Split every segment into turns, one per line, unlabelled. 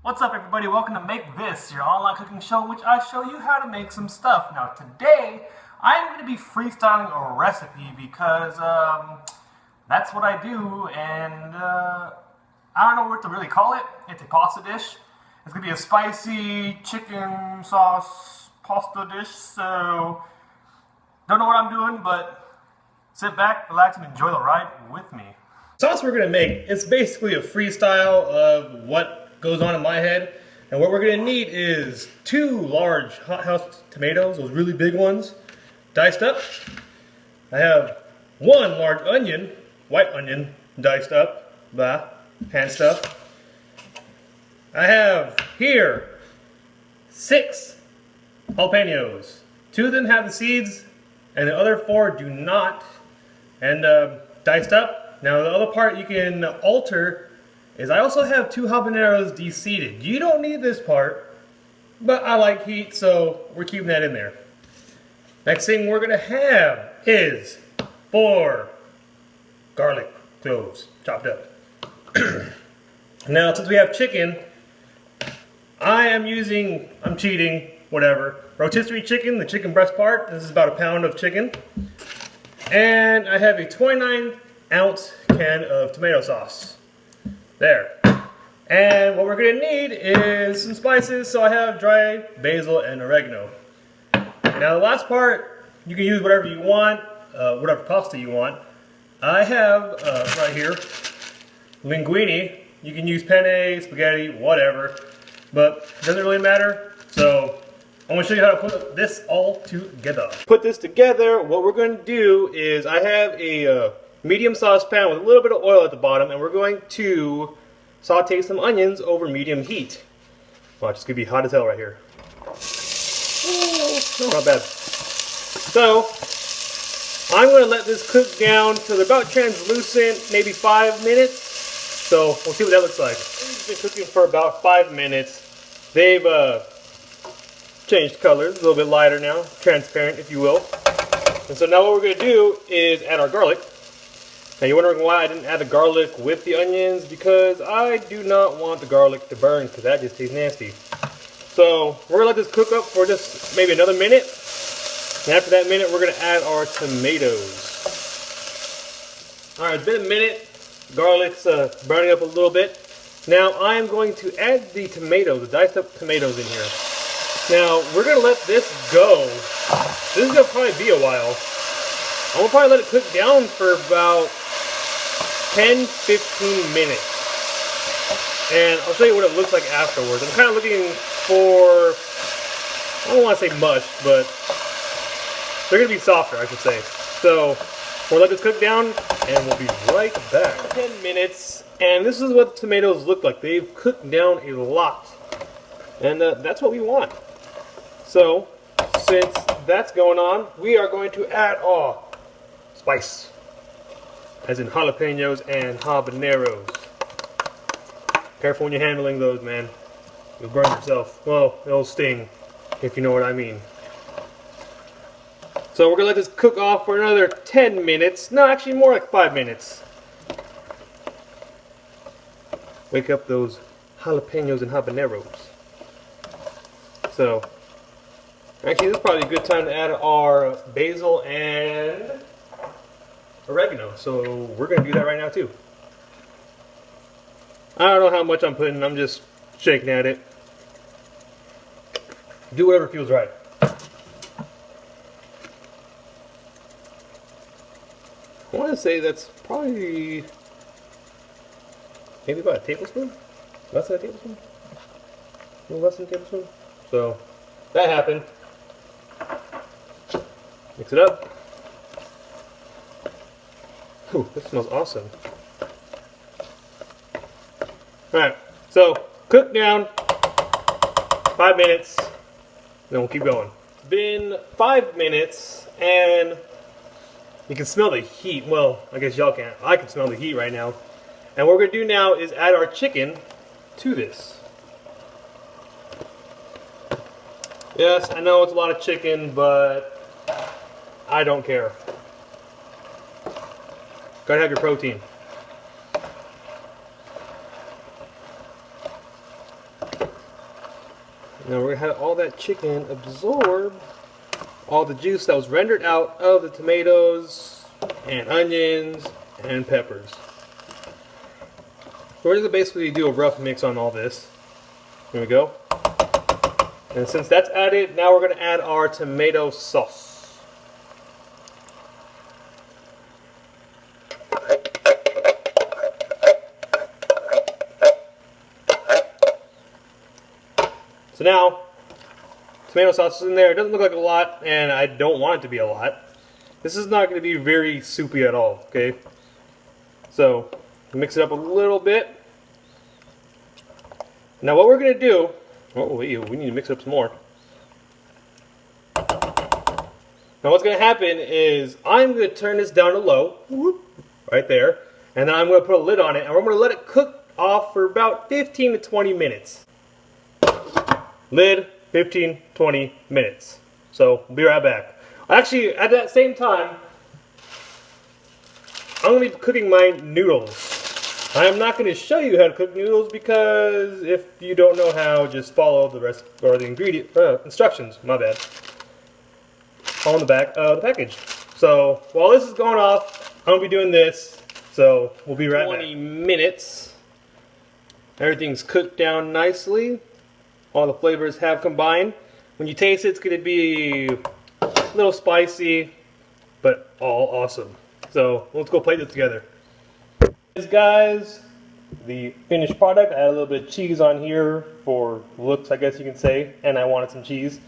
What's up, everybody? Welcome to Make This, your online cooking show, which I show you how to make some stuff. Now today, I'm going to be freestyling a recipe because that's what I do, and I don't know what to really call it. It's a pasta dish. It's going to be a spicy chicken sauce pasta dish, so don't know what I'm doing, but sit back, relax, and enjoy the ride with me. The sauce we're going to make, it's basically a freestyle of what goes on in my head, and what we're going to need is 2 large hothouse tomatoes, those really big ones, diced up. I have 1 large onion, white onion, diced up, hand stuff. I have here 6 jalapenos. 2 of them have the seeds, and the other 4 do not, and diced up. Now the other part you can alter is I also have 2 habaneros de-seeded. You don't need this part, but I like heat, so we're keeping that in there. Next thing we're gonna have is 4 garlic cloves chopped up. Now, since we have chicken, I'm cheating, whatever. Rotisserie chicken, the chicken breast part. This is about a pound of chicken. And I have a 29-ounce can of tomato sauce. There. And what we're going to need is some spices, so I have dried basil and oregano. Now the last part, you can use whatever you want, whatever pasta you want. I have, right here, linguine. You can use penne, spaghetti, whatever, but it doesn't really matter. So I'm going to show you how to put this all together. Put this together, what we're going to do is I have a medium saucepan with a little bit of oil at the bottom, and we're going to saute some onions over medium heat. Watch, it's going to be hot as hell right here. Oh, not bad. So, I'm going to let this cook down till they're about translucent, maybe 5 minutes. So, we'll see what that looks like. It's been cooking for about 5 minutes. They've changed colors, a little bit lighter now, transparent if you will. And so now what we're going to do is add our garlic. Now you're wondering why I didn't add the garlic with the onions, because I do not want the garlic to burn, because that just tastes nasty. So we're going to let this cook up for just maybe another minute. And after that minute, we're going to add our tomatoes. Alright, it's been a minute. Garlic's burning up a little bit. Now I'm going to add the tomatoes, the diced up tomatoes in here. Now we're going to let this go. This is going to probably be a while. I'm going to probably let it cook down for about 10-15 minutes. And I'll show you what it looks like afterwards. I'm kind of looking for, I don't want to say mush, but they're going to be softer, I should say. So we'll let this cook down and we'll be right back. 10 minutes, and this is what the tomatoes look like. They've cooked down a lot. And that's what we want. So since that's going on, we are going to add our spice, as in jalapenos and habaneros. Careful when you're handling those, man. You'll burn yourself. Well, it'll sting, if you know what I mean. So we're going to let this cook off for another 10 minutes. No, actually more like 5 minutes. Wake up those jalapenos and habaneros. So, actually this is probably a good time to add our basil and oregano, so we're going to do that right now too. I don't know how much I'm putting, I'm just shaking at it. Do whatever feels right. I want to say that's probably maybe about a tablespoon? Less than a tablespoon? A little less than a tablespoon? So, that happened. Mix it up. Ooh, this smells awesome. Alright, so cook down 5 minutes, then we'll keep going. It's been 5 minutes, and you can smell the heat. Well, I guess y'all can't. I can smell the heat right now. And what we're going to do now is add our chicken to this. Yes, I know it's a lot of chicken, but I don't care. Gotta have your protein. Now we're going to have all that chicken absorb all the juice that was rendered out of the tomatoes and onions and peppers. So we're just going to basically do a rough mix on all this. Here we go. And since that's added, now we're going to add our tomato sauce. So now, tomato sauce is in there. It doesn't look like a lot, and I don't want it to be a lot. This is not going to be very soupy at all, okay? So, mix it up a little bit. Now what we're going to do, oh wait, we need to mix it up some more. Now what's going to happen is I'm going to turn this down to low, right there, and then I'm going to put a lid on it, and we're going to let it cook off for about 15 to 20 minutes. Lid, 15-20 minutes. So we'll be right back. Actually, at that same time, I'm going to be cooking my noodles. I am not going to show you how to cook noodles because if you don't know how, just follow the rest or the instructions. My bad. On the back of the package. So while this is going off, I'm going to be doing this. So we'll be right back. 20 minutes. Everything's cooked down nicely. All the flavors have combined. When you taste it, it's going to be a little spicy, but all awesome. So let's go plate this together. Guys, the finished product. I had a little bit of cheese on here for looks, I guess you can say, and I wanted some cheese.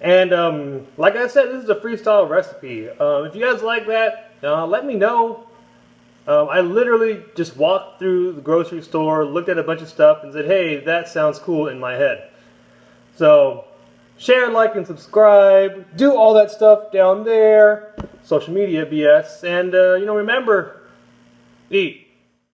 And like I said, this is a freestyle recipe. If you guys like that, let me know. I literally just walked through the grocery store, looked at a bunch of stuff, and said, hey, that sounds cool in my head. So share, like, and subscribe. Do all that stuff down there. Social media BS. And, remember, eat.